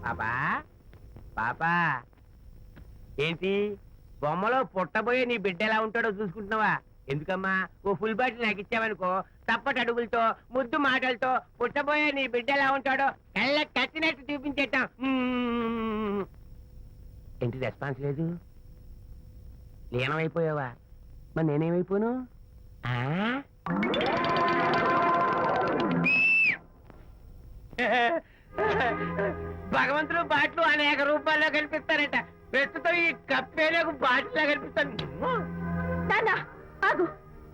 పాపా పాపా ఏంటి బొమ్మలో పుట్టబోయే నీ బిడ్డ ఎలా ఉంటాడో చూసుకుంటున్నావా? ఎందుకమ్మా ఓ ఫుల్ బాటిల్ నాకు ఇచ్చావనుకో తప్పటి అడుగులతో ముద్దు మాటలతో పుట్టబోయే నీ బిడ్డ ఎలా ఉంటాడో కళ్ళ కట్టినట్టు చూపించేద్దాం. ఏంటి రెస్పాన్స్ లేదు? లీనమైపోయావా? మరి నేనేమైపోను? భగవంతుడు బాట్లు అనేక రూపాల్లో కనిపిస్తారట. ప్రస్తుతం ఈ కప్పేలకు బాటిలా కనిపిస్తాను.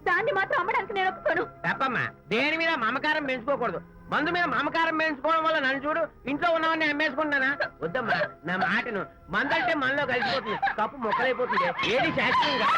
దాన్ని మాత్రం అమ్మడానికి నేను ఒప్పుకోను. తప్పమ్మా, దేని మీద మమకారం పెంచుకోకూడదు. మందు మీద మమకారం పెంచుకోవడం వల్ల నన్ను చూడు ఇంట్లో ఉన్నవన్నీ అమ్మేసుకుంటానా? వద్దమ్మా, నా మాటను. మందంటే మనలో కలిసిపోతుంది, కప్పు మొక్కలైపోతుంది. ఏది శాస్త్రీయంగా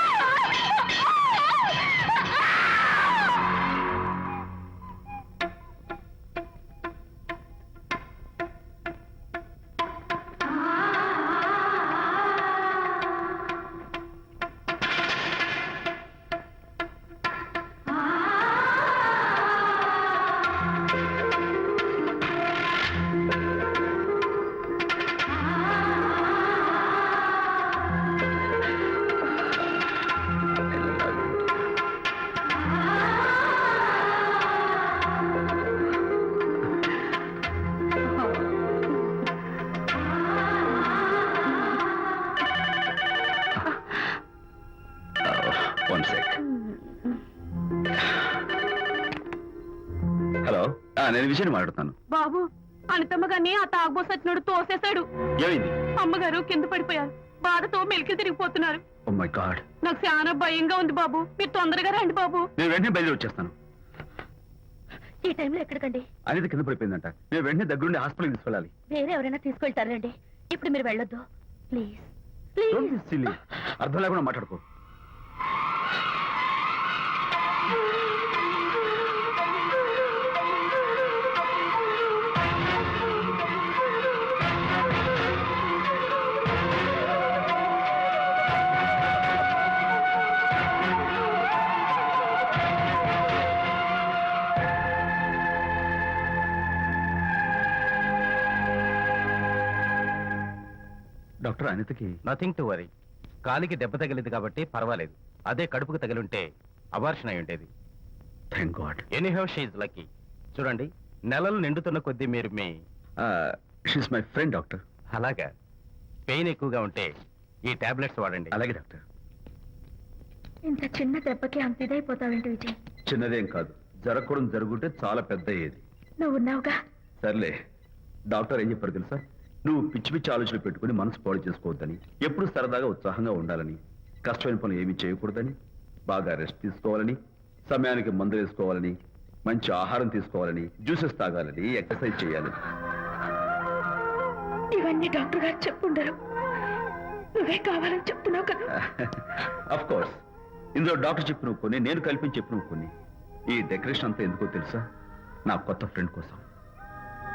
నేను విషయం మాట్లాడుతాను. బాబు, అనితమ్మ గారిని ఆ తాగుబోసు వచ్చినోడు తోసేశాడు. ఏమైంది? అమ్మగారు కింద పడిపోయారు. బాధతో మెలికి తిరిగిపోతున్నారు. ఓ మై గాడ్, నాకు చాలా భయంగా ఉంది బాబు. మీరు తొందరగా రండి బాబు. నేను వెంటనే బయలుదేరి వచ్చేస్తాను. ఈ టైంలో ఎక్కడికండి? అనిత కింద పడిపోయిందంట. నేను వెంటనే దగ్గరుండి హాస్పిటల్కి తీసుకెళ్ళాలి. వేరే ఎవరైనా తీసుకెళ్తారండి. ఇప్పుడు మీరు వెళ్ళొద్దు ప్లీజ్. అర్థం లేకుండా మాట్లాడుకో. డాక్టర్, అనితకి నథింగ్ టు వరీ. కాలికి దెబ్బ తగిలింది కాబట్టి పర్వాలేదు. అదే కడుపుకు తగిలింటే అబార్షన్ అయి ఉండేది. Thank God. Anyhow she is lucky. చూడండి, నెలలు నిండుతున్న కొద్దీ మీరు మీ షీస్ మై ఫ్రెండ్ డాక్టర్. అలాగా. పెయిన్ ఎక్కువగా ఉంటే ఈ టాబ్లెట్స్ వాడండి. అలాగే డాక్టర్. ఇంత చిన్న దెబ్బకి అంత ఇదైపోతావేంటి విజయ్? చిన్నదేం కాదు, జరగకూడదు జరుగుంటే చాలా పెద్ద అయ్యేది. నువ్వు ఉన్నావుగా. సర్లే. డాక్టర్ ఏం చెప్పారు తెలుసా? నువ్వు పిచ్చి పిచ్చి ఆలోచనలు పెట్టుకుని మనసు పాడు చేసుకోవద్దని, ఎప్పుడు సరదాగా ఉత్సాహంగా ఉండాలని, కష్టమైన పనులు ఏమీ చేయకూడదని, బాగా రెస్ట్ తీసుకోవాలని, సమయానికి మందులు వేసుకోవాలని, మంచి ఆహారం తీసుకోవాలని, జ్యూసెస్ తాగాలని, ఎక్సర్సైజ్ చేయాలని. ఇవన్నీ డాక్టర్ గారు చెప్పుండరు. నువ్వే కావాలని చెప్తున్నావు కదా. అఫ్ కోర్స్, ఇందులో డాక్టర్ చెప్పిన కొన్ని, నేను కల్పించి చెప్పిన కొన్ని. ఈ డెకరేషన్ అంతా ఎందుకో తెలుసా? నా కొత్త ఫ్రెండ్ కోసం.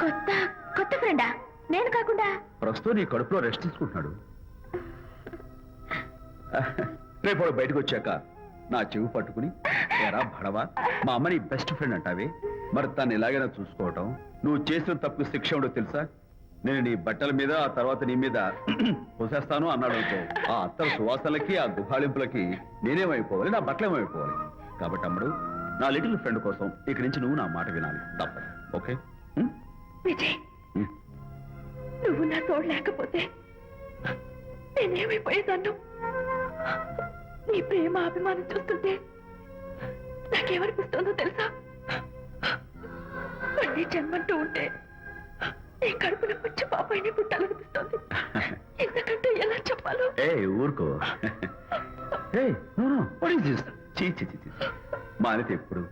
కొత్త కొత్త ఫ్రెండా? నేను కాకుండా? ప్రస్తుతం నీ కడుపులో రెస్ట్ తీసుకుంటున్నాడు. రేపు బయటకు వచ్చాక నా చెవి పట్టుకుని, ఎరా భడవా, మా అమ్మ నీ బెస్ట్ ఫ్రెండ్ అంటావే, మరి తను ఎలాగైనా చూసుకోవటం, నువ్వు చేసిన తప్పు శిక్ష ఉండో తెలుసా? నేను నీ బట్టల మీద, ఆ తర్వాత నీ మీద పోసేస్తాను అన్నాడు అనుకో, ఆ అత్తల సువాసనలకి, ఆ గుహాళింపులకి నేనేమైపోవాలి, నా బట్టలేమైపోవాలి. కాబట్టి అమ్ముడు, నా లిటిల్ ఫ్రెండ్ కోసం ఇక్కడి నుంచి నువ్వు నా మాట వినాలి, తప్పదు. ఓకే? విజయ్, నువ్వు నా తోడు లేకపోతే నేనేమైపోయేదాన్ను. నీ ప్రేమ అభిమానం చూస్తుంటే నాకేమనిపిస్తుందో తెలుసా? మళ్ళీ జన్మంటూ ఉంటే నీ కడుపులో వచ్చి పాపాయిని పుట్టాలనిపిస్తుంది. ఎందుకంటే ఎలా చెప్పాలో. ఊరుకో. మా అనిత ఎప్పుడు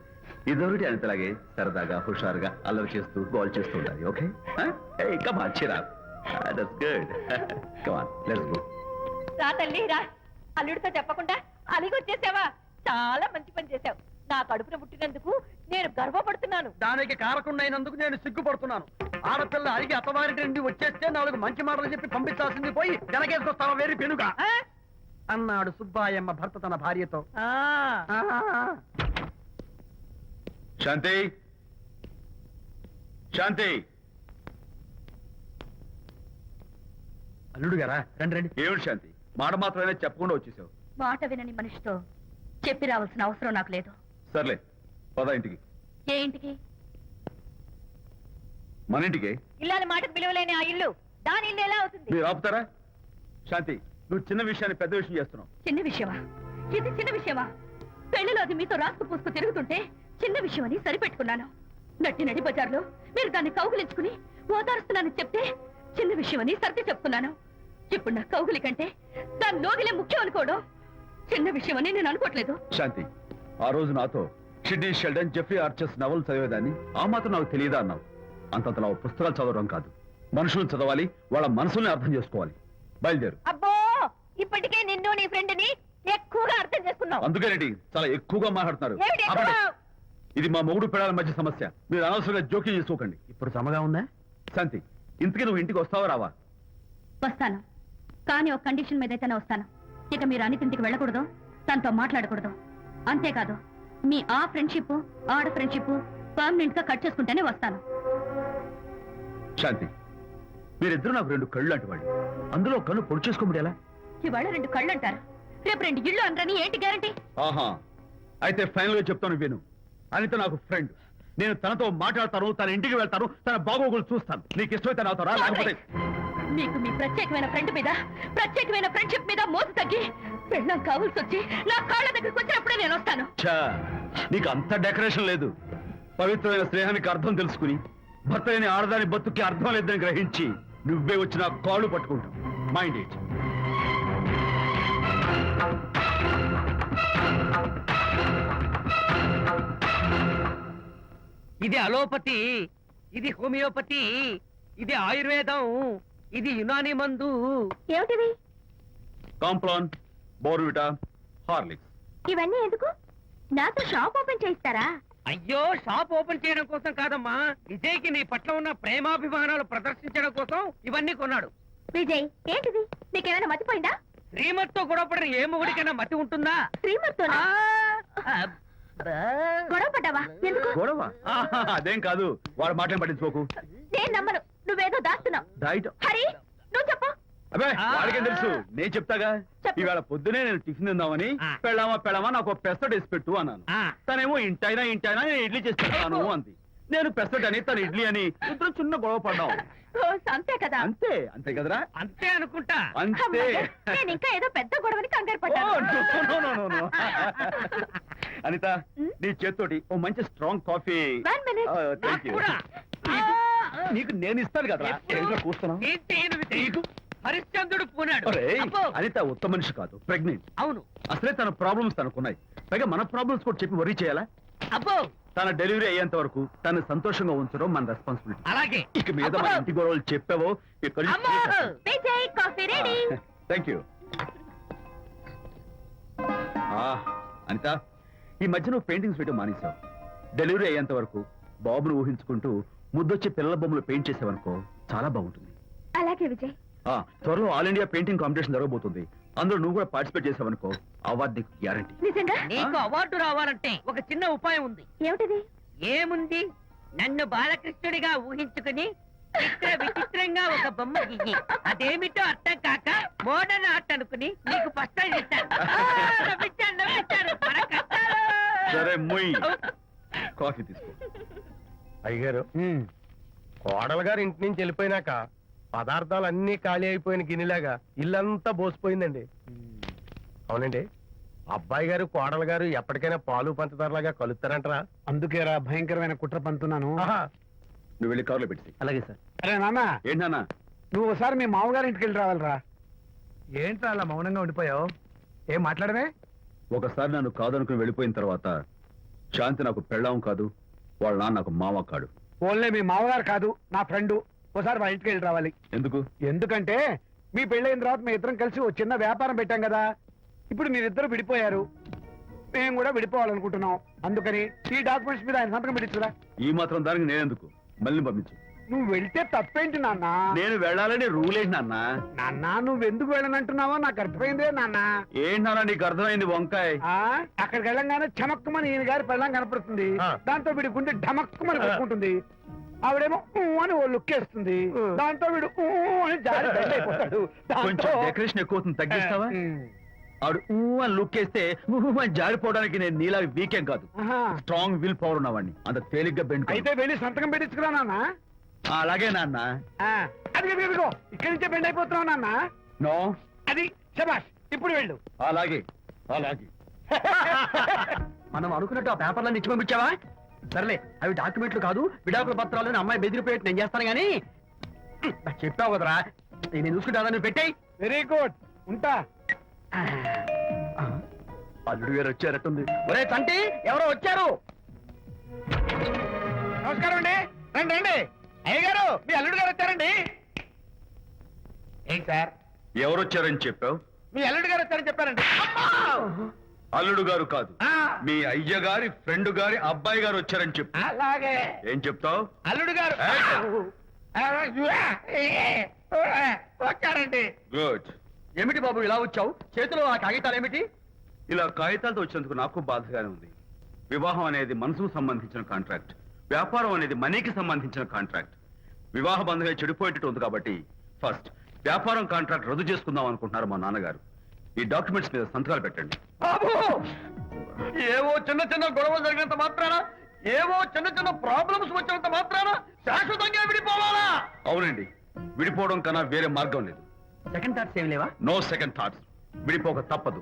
ఇదొకటి అనితలాగే సరదాగా, హుషారుగా, అల్లరి చేస్తూ, గోల్ చేస్తూ ఉండాలి. Okay? Come on, cheer up. That's good. Come on, let's go. రా తల్లి రా. అల్లుడితో చెప్పకుండా అలిగొచ్చేసావా? చాలా మంచి పని చేశావు. నా కడుపున పుట్టినందుకు నేను గర్వపడుతున్నాను. దానికి కారకుండైనందుకు నేను సిగ్గుపడుతున్నాను. ఆడపిల్ల అడిగి అత్తవారి నుండి వచ్చేస్తే 4 మంచి మాటలు చెప్పి పంపించాల్సింది పోయి వెనకేసుకొస్తావా వేరు పెనుగా అన్నాడు సుబ్బాయమ్మ భర్త తన భార్యతో. శాంతి, శాంతి, అల్లుడు గారా రండి రండి. ఏమిటి శాంతి, మాట మాత్రమే చెప్పకుండా వచ్చేసావు? మాట వినని మనిషితో చెప్పి రావాల్సిన అవసరం నాకు లేదు. సర్లే పద ఇంటికి. ఏ ఇంటికి? మన ఇంటికి. ఇల్లాలి మాటకు విలువలేని ఆ ఇల్లు దాని ఇల్లు ఎలా అవుతుంది? మీరు ఆపుతారా? శాంతి, నువ్వు చిన్న విషయాన్ని పెద్ద విషయం చేస్తున్నావు. చిన్న విషయమా? ఇది చిన్న విషయమా? పెళ్లిలో అది మీతో రాసుకు పూసుకు తిరుగుతుంటే చిన్న విషయం అని సరిపెట్టుకున్నాను. నట్టి నడి బజార్లో మీరు దాన్ని కౌగులించుకుని ఓదారుస్తున్నానని చెప్తే చిన్న విషయం అని సర్ది చెప్తున్నాను. ఇప్పుడు నా కౌగులి కంటే దాని లోగిలే ముఖ్యం అనుకోవడం చిన్న విషయం అని నేను అనుకోవట్లేదు. శాంతి, ఆ రోజు నాతో షిడ్నీ షెల్డన్, జెఫ్రీ ఆర్చర్స్ నవల్ చదివేదాన్ని ఆ మాత్రం నాకు తెలియదా అన్నావు. అంతంతలా పుస్తకాలు చదవడం కాదు, మనుషులను చదవాలి, వాళ్ళ మనసుల్ని అర్థం చేసుకోవాలి. బయలుదేరు. అబ్బో, ఇప్పటికే నిన్ను నీ ఫ్రెండ్ ని ఎక్కువగా అర్థం చేసుకున్నావు. అందుకేనండి చాలా ఎక్కువగా మాట్లాడుతున్నారు. ఏమిటి ఎక్కువ? ఆపండి. ఇది మా మొగుడు పిల్లల మధ్య సమస్య, మీరు అనవసరంగా జోక్యం చేసుకోకండి. ఇప్పుడు సమగా ఉందా? శాంతి, ఇంతకీ నువ్వు ఇంటికి వస్తావా రావా? వస్తాను, కానీ ఒక కండిషన్ మీద అయితేనే వస్తాను. ఇక మీరు అనితింటికి వెళ్ళకూడదు, తనతో మాట్లాడకూడదు. అంతేకాదు, మీ ఆ ఫ్రెండ్షిప్ ఆడ ఫ్రెండ్షిప్ పర్మనెంట్ గా కట్ చేసుకుంటేనే వస్తాను. శాంతి, మీరిద్దరు నాకు రెండు కళ్ళు లాంటి వాళ్ళు, అందులో కళ్ళు పొడి చేసుకోమడి ఎలా? ఇవాళ రెండు కళ్ళు అంటారు, రేపు రెండు ఇళ్ళు అంటారని ఏంటి గ్యారంటీ? ఆహా, అయితే ఫైనల్ గా చెప్తాను విను. అనిత నాకు ఫ్రెండ్, నేను తనతో మాట్లాడతాను, తన ఇంటికి వెళ్తాను, తన బాగోగులు చూస్తాను. నీకు ఇష్టమైతే నాతో రా, లేకపోతే మీకు మీ ప్రత్యేకమైన ఫ్రెండ్ మీద ప్రత్యేకమైన ఫ్రెండ్షిప్ మీద మోసు తగ్గి పెళ్ళం కావాల్సి వచ్చి నా కాళ్ళ దగ్గరికి వచ్చినప్పుడే నేను వస్తాను. ఛా, నీకు అంత డెకరేషన్ లేదు. పవిత్రమైన స్నేహానికి అర్థం తెలుసుకుని భర్త లేని ఆడదాని బతుక్కి అర్థం లేదని గ్రహించి నువ్వే వచ్చి నా కాళ్ళు పట్టుకుంటావు. Mind it. ఇది అలోపతి, ఇది హోమియోపతి, ఇది ఆయుర్వేదం, ఇది యునాని మందు. ఏమిటివి? Complan, Bournvita, Horlicks. ఇవన్నీ ఎందుకు? నాతో షాప్ ఓపెన్ చేయిస్తారా? అయ్యో, షాప్ ఓపెన్ చేయడం కోసం కాదమ్మా, విజయ్కి నీ పట్ల ఉన్న ప్రేమాభిమానాలు ప్రదర్శించడం కోసం ఇవన్నీ కొన్నాడు. విజయ్, ఏంటిది? నీకేమైనా మతిపోయిందా? శ్రీమతితో గొడవపడిన ఏ మొగుడికైనా మతి ఉంటుందా? శ్రీమతితో గొడవ పడ్డావా? ఎందుకు? గొడవ? ఆహా, అదేం కాదు, వాడు మాటలు పట్టించుకోకు. నేను నమ్మను, నువ్వేదో దాస్తున్నావు. డైట్. హరి, నువ్వు చెప్పు. అబ్బే, వాడికేం తెలుసు, నేను చెప్తాగా. చెప్పు. ఈవేళ పొద్దునే నేను టిఫిన్ తిందామని పెళ్ళామా నాకు పెసరట్ వేసి పెట్టు అన్నాను. తనేమో ఇంటైనా నేను ఇడ్లీ చేసి పెడతాను అంది. నేను పెసరట్ అని, తను ఇడ్లీ అని, ఇద్దరు చిన్న గొడవ పడ్డాం. అంతే కదా? అంతే అంతే కదరా? అంతే అనుకుంటా. అంతే. అమ్మయ్య, నేను ఇంకా ఏదో పెద్ద గొడవని కంగారు ఓ, పడ్డాను. no. అనిత, నీ చేత్తోటి ఓ మంచి strong coffee. One minute. Thank you. కూడా. నీకు నేను ఇస్తాను కదరా. ఏంటో కూస్తున్నావు? ఏంటి ఈయన విజయ్? హరిశ్చంద్రుడు పూనాడు. ఒరేయ్, అబ్బో. అనిత ఉత్తమ మనిషి కాదు, ప్రెగ్నెంట్. అవును. అసలే తన ప్రాబ్లమ్స్ తనకున్నాయి, పైగా మన ప్రాబ్లమ్స్ కూడా చెప్పి వరీ చేయాలా? అబ్బో, తన డెలివరీ అయ్యేంత వరకు తను సంతోషంగా ఉంచడం మన రెస్పాన్సిబిలిటీ. అలాగే. ఇక మీద మన ఇంటి గొడవలు చెప్పావో ఇక్కడ అమ్మో. Vijay, coffee ready. Thank you. Anitha, ఈ మధ్య నువ్వు పెయింటింగ్స్ వేయడం మానేశావు. డెలివరీ అయ్యేంత వరకు బాబును ఊహించుకుంటూ ముద్దొచ్చి పిల్లల బొమ్మలు పెయింట్ చేసావనుకో, చాలా బాగుంటుంది. అలాగే విజయ్. త్వరలో ఆల్ ఇండియా పెయింటింగ్ కాంపిటీషన్ జరగబోతుంది, అందులో నువ్వు కూడా పార్టిసిపేట్ చేసావనుకో, అవార్డు నీకు గ్యారంటీ. నిజంగా? నీకు అవార్డు రావాలంటే ఒక చిన్న ఉపాయం ఉంది. ఏమిటిది? ఏముంది, నన్ను బాలకృష్ణుడిగా ఊహించుకుని చిత్ర విచిత్రంగా ఒక బొమ్మ గీయి, అదేమిటో అర్థం కాక మోడర్న్ ఆర్ట్ అనుకుని నీకు పస్తాలు చేశాను. నవ్వించాను. మన కష్టాలు. సరే మొయ్, కాఫీ తీసుకో. అయ్యగారు, కోడలు గారు ఇంటి నుంచి వెళ్ళిపోయినాక పదార్థాలు అన్ని ఖాళీ అయిపోయిన గిన్నెలాగా ఇల్లంతా బోసిపోయిందండి. అవునండి, అబ్బాయి గారు కోడలు గారు ఎప్పటికైనా పాలు పంచదారలాగా కలుస్తారంటరా? అందుకేరా భయంకరమైన కుట్ర పంతున్నాను. నువ్వు వెళ్ళి కారులో పెట్టి. అలాగే సార్. అరే నాన్న, ఏంటన్నా? నువ్వు ఒకసారి మీ మామగారి ఇంటికి వెళ్ళి రావాలిరా. ఏంట్రా అలా మౌనంగా ఉండిపోయావు? ఏం మాట్లాడమే? ఒకసారి నన్ను కాదనుకుని వెళ్ళిపోయిన తర్వాత శాంతి నాకు పెళ్ళాం కాదు, వాళ్ళ నాన్న నాకు మామ కాడు. ఓన్లే మీ మామగారు కాదు, నా ఫ్రెండ్. ఒకసారి మా ఇంటికి వెళ్ళి రావాలి. ఎందుకు? ఎందుకంటే మీ పెళ్ళైన తర్వాత మీ ఇద్దరం కలిసి ఓ చిన్న వ్యాపారం పెట్టాం కదా. ఇప్పుడు మీరిద్దరు విడిపోయారు, మేము కూడా విడిపోవాలనుకుంటున్నాం. అందుకని ఈ డాక్యుమెంట్స్ మీద ఆయన సంతకం పెట్టించురా. ఈ మాత్రం దానికి నేనెందుకు, మళ్ళీ పంపించు. నువ్వు వెళ్తే తప్పేంటి నాన్న? నేను వెళ్ళాలని రూల్ ఏంటి నాన్న? నాన్న, నువ్వు ఎందుకు వెళ్ళనంటున్నావో నాకు అర్థమైందే నాన్న. ఏంటి నాన్న నీకు అర్థమైంది వంకాయ? అక్కడికి వెళ్ళంగానే చమక్కుమని ఈయన గారి పెళ్ళం కనపడుతుంది, దాంతో వీడి గుండె ఢమక్కుమని కొట్టుకుంటుంది. ఆవిడేమో ఊ అని ఓ లుక్ వేస్తుంది. దాంతో వీడు ఊ అని జారి బెండ్ అయిపోతాడు. కొంచెం డెకరేషన్ ఎక్కువ అవుతుంది, తగ్గిస్తావా? ఆడు ఊ అని లుక్ వేస్తే ఊ అని జారిపోవడానికి నేను నీలా వీకేం కాదు, స్ట్రాంగ్ విల్ పవర్ ఉన్నవాడిని. అంత తేలిగ్గా బెండ్ అయితే వెళ్ళి సంతకం పెట్టించుకురా నాన్న. అలాగే నాన్న. అది ఇదిగో ఇక్కడి నుంచే బెండ్ అయిపోతున్నావు నాన్న. నో, అది శబాష్, ఇప్పుడు వెళ్ళు. అలాగే అలాగే. మనం అనుకున్నట్టు ఆ పేపర్లను ఇచ్చి పంపించావా? సర్లే, అవి డాక్యుమెంట్లు కాదు, విడాకుల పత్రాలు. అమ్మాయి బెదిరిపోయేట్టు నేను చేస్తాను గానీ చెప్పావు కదరా, నేను చూసుకుంటా. నువ్వు పెట్టాయి. వెరీ గుడ్, ఉంటా. అల్లుడు గారు వచ్చారట్టుంది. ఒరే తంటి, ఎవరో వచ్చారు. నమస్కారం అండి. రండి రండి. అయ్య గారు, మీ అల్లుడు గారు వచ్చారండి. ఏంటి సార్, ఎవరు వచ్చారని చెప్పావు? మీ అల్లుడు గారు వచ్చారని చెప్పారండి. అల్లుడు గారు కాదు, ఆ, మీ అయ్య గారి ఫ్రెండ్ గారి అబ్బాయి గారు వచ్చారని చెప్పు. అలాగే ఏం చెప్తావు? అల్లుడు గారు వచ్చారండి. గుడ్. ఏమిటి బాబు ఇలా వచ్చావు? చేతిలో ఆ కాగితాలు ఏమిటి? ఇలా కాగితాలతో వచ్చినందుకు నాకు బాధగానే ఉంది. వివాహం అనేది మనసుకు సంబంధించిన కాంట్రాక్ట్, వ్యాపారం అనేది మనీకి సంబంధించిన కాంట్రాక్ట్. వివాహ బంధంగా చెడిపోయేటట్టు ఉంది కాబట్టి ఫస్ట్ వ్యాపారం కాంట్రాక్ట్ రద్దు చేసుకుందాం అనుకుంటున్నారు మా నాన్నగారు. ఈ డాక్యుమెంట్స్ మీద సంతకాలు పెట్టండి. ఏవో చిన్న చిన్న గొడవలు జరిగినంత మాత్రాన, ఏవో చిన్న చిన్న ప్రాబ్లమ్స్ వచ్చినంత మాత్రాన శాశ్వతంగా విడిపోవాలా? అవునండి, విడిపోవడం కన్నా వేరే మార్గం లేదు. సెకండ్ థాట్స్ ఏం లేవా? No second thoughts. విడిపోక తప్పదు.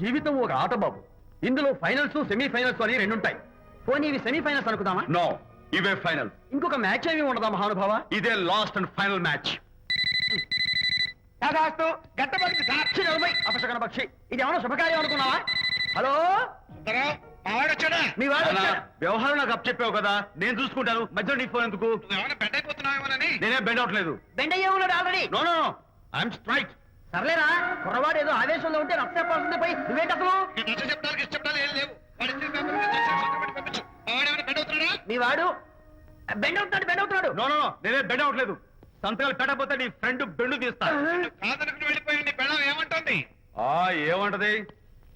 జీవితం ఒక ఆట బాబు, ఇందులో ఫైనల్స్ సెమీఫైనల్స్ అని రెండుంటాయి. పోనీ ఇవి సెమీఫైనల్స్ అనుకుందామా? నో, ఇవే ఫైనల్. ఇంకొక మ్యాచ్ ఏమి ఉండదా మహానుభావ? ఇదే లాస్ట్ అండ్ ఫైనల్ మ్యాచ్. కాదాస్తు గట్టబడింది సార్. అపశకన పక్షి, ఇది ఏమైనా శుభకార్యం అనుకున్నావా? హలో, వచ్చాడా? మీ వాడు అన్నా, వచ్చాడా? వ్యవహారం నాకు అప్ చెప్పావు కదా, నేను చూసుకుంటాను. మధ్యలో నీకు ఫోన్ ఎందుకు? ఏమైనా బెడ్ అయిపోతున్నావేమోనని. నేనే బెండ్ అవట్లేదు. బెండ్ అయ్యే ఉన్నాడు already. No no no, I'm straight. సర్లేరా, కుర్రవాడు ఏదో ఆవేశంలో ఉంటే రక్త చెప్పాల్సింది పోయి నువ్వేంటి అసలు? చెప్పడానికి ఇష్టపడాలి ఏం లేవు. వాడి ఇచ్చిన పేపర్ మీద సంతకం పెట్టి పంపించు. వాడేమైనా బెడ్ అవుతున్నాడా? మీ వాడు బెండ్ అవుతున్నాడు. నో నో నో, నేనే బెండ్ అవట్లేదు. సంతకాలు పెట్టకపోతే నీ ఫ్రెండ్ బెండు తీస్తా. కాదనుకుని వెళ్ళిపోయి నీ పెళ్ళం ఏమంటుంది? ఏమంటది?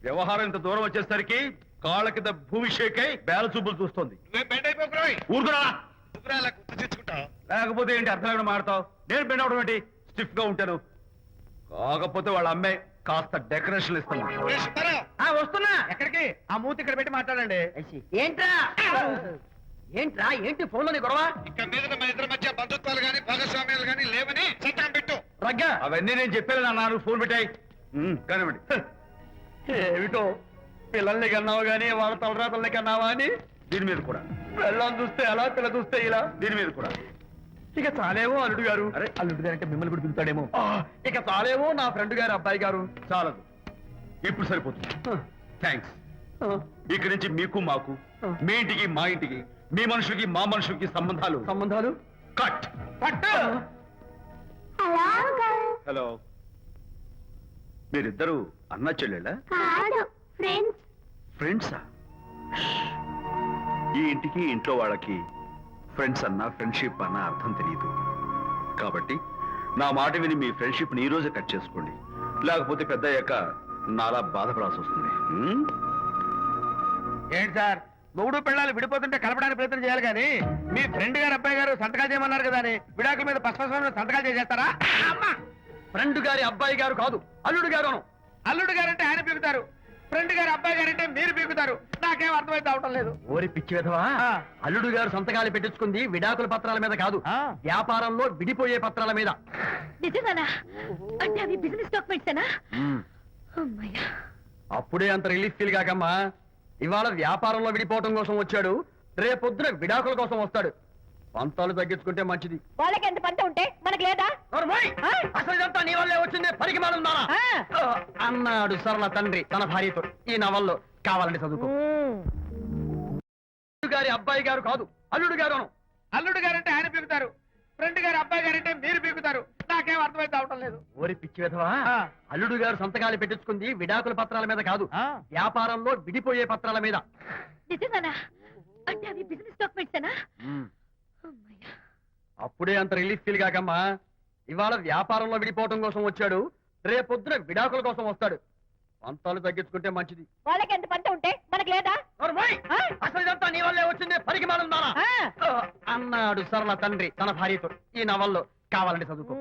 వ్యవహారం ఇంత దూరం వచ్చేసరికి కాళ్ళ కింద భూమిషేకై బేల చూపులు చూస్తోంది. నువ్వే బెడ్ అయిపోకురాయి. ఊరుకురా. నువ్వురా అలా గుర్తు తెచ్చుకుంటావు. లేకపోతే ఏంటి అర్థం లేకుండా మాడతావు? నేను బెండ్ అవడం ఏంటి? స్టిఫ్ గా ఉంటాను. కాకపోతే వాళ్ళ అమ్మాయి కాస్త డెకరేషన్ ఇస్తాను. వస్తున్నా. ఎక్కడికి? ఆ మూతి ఇక్కడ పెట్టి మాట్లాడండి. ఏంట్రా ఏంటి ఫోన్ లోని గొడవ? ఇక్కడ మీద మన ఇద్దరి మధ్య బంధుత్వాలు గాని భాగస్వామ్యాలు గాని లేవని సంతకం పెట్టు. రగ్గా అవన్నీ నేను చెప్పాను అన్నారు. ఫోన్ పెట్టాయి కానివ్వండి. ఏమిటో పిల్లల్ని కన్నావు గానీ వాళ్ళ తలరాతల్ని కన్నావా అని దీని మీద కూడా. పిల్లల్ని చూస్తే అలా, పిల్ల చూస్తే ఇలా. దీని మీద కూడా ఇక చాలేమో అల్లుడు గారు. అరే, అల్లుడు గారు అంటే మిమ్మల్ని కూడా పిలుతాడేమో. ఇక చాలేమో నా ఫ్రెండ్ గారు అబ్బాయి గారు. చాలదు, ఇప్పుడు సరిపోతుంది. థ్యాంక్స్. ఇక్కడి నుంచి మీకు మాకు, మీ ఇంటికి మా ఇంటికి, మీ మనుషులకి మా మనుషులకి సంబంధాలు కట్. హలో, మీరిద్దరు అన్నా చెల్లెళ్ళా? ఫ్రెండ్సా? ఈ ఇంటికి ఇంట్లో వాళ్ళకి ఫ్రెండ్స్ అన్నా ఫ్రెండ్షిప్ అన్నా అర్థం తెలియదు. కాబట్టి నా మాట విని మీ ఫ్రెండ్షిప్ ని ఈ రోజే కట్ చేసుకోండి. లేకపోతే పెద్ద అయ్యాక నాలా బాధపడాల్సి వస్తుంది. ఏంటి సార్, మొగుడు పిల్లలు విడిపోతుంటే కలపడానికి ప్రయత్నం చేయాలి కానీ మీ ఫ్రెండ్ గారు అబ్బాయి గారు సంతకాలు చేయమన్నారు కదా అని విడాకుల మీద పశ్చిమ సంతకాలు చేసేస్తారా? ఫ్రెండ్ గారి అబ్బాయి గారు కాదు, అల్లుడు గారు. అల్లుడు గారంటే ఆయన పీకుతారు, ఫ్రెండ్ గారు అబ్బాయి గారంటే మీరు పీకుతారు. నాకేం అర్థమైతే అవటం లేదు. ఓరి పిచ్చి విధవా, అల్లుడు గారు సంతకాలు పెట్టించుకుంది విడాకుల పత్రాల మీద కాదు, వ్యాపారంలో విడిపోయే పత్రాల మీద. నిజంగానా? అంటే అవి బిజినెస్ డాక్యుమెంట్సేనా? అమ్మయ్యా, అప్పుడే అంత రిలీఫ్ ఫీల్ కాకమ్మా. ఇవాళ వ్యాపారంలో విడిపోవటం కోసం వచ్చాడు, రేపొద్దున విడాకుల కోసం వస్తాడు. పంతాలు తగ్గించుకుంటే మంచిది. వాళ్ళకి ఎంత పంట ఉంటే మనకి లేదా? అసలు ఇదంతా నీ వల్లే వచ్చింది, పరికి మాలున్నారా అన్నాడు సరళ తండ్రి తన భార్యతో. ఈ నవల్లో కావాలంటే చదువుకో. అల్లుడు గారి అబ్బాయి గారు కాదు, అల్లుడు గారు. అల్లుడు గారంటే ఆయన పీకుతారు, ఫ్రెండ్ గారు అబ్బాయి గారంటే మీరు పీకుతారు. నాకేం అర్థమైతే అవటం లేదు. ఓరి పిచ్చి విధవా, అల్లుడు గారు సంతకాలు పెట్టించుకుంది విడాకుల పత్రాల మీద కాదు, వ్యాపారంలో విడిపోయే పత్రాల మీద. నిజంగానా? అంటే అవి బిజినెస్ డాక్యుమెంట్సేనా? అమ్మయ్యా, అప్పుడే అంత రిలీఫ్ ఫీల్ కాకమ్మా. ఇవాళ వ్యాపారంలో విడిపోవటం కోసం వచ్చాడు, రేపొద్దున విడాకుల కోసం వస్తాడు. పంతాలు తగ్గించుకుంటే మంచిది. వాళ్ళకి ఎంత పంట ఉంటే మనకి లేదా? అసలు ఇదంతా నీ వల్లే వచ్చింది, పరికి మాలున్నారా అన్నాడు సరళ తండ్రి తన భార్యతో ఈ నవల్లో కావాలంటే చదువుకో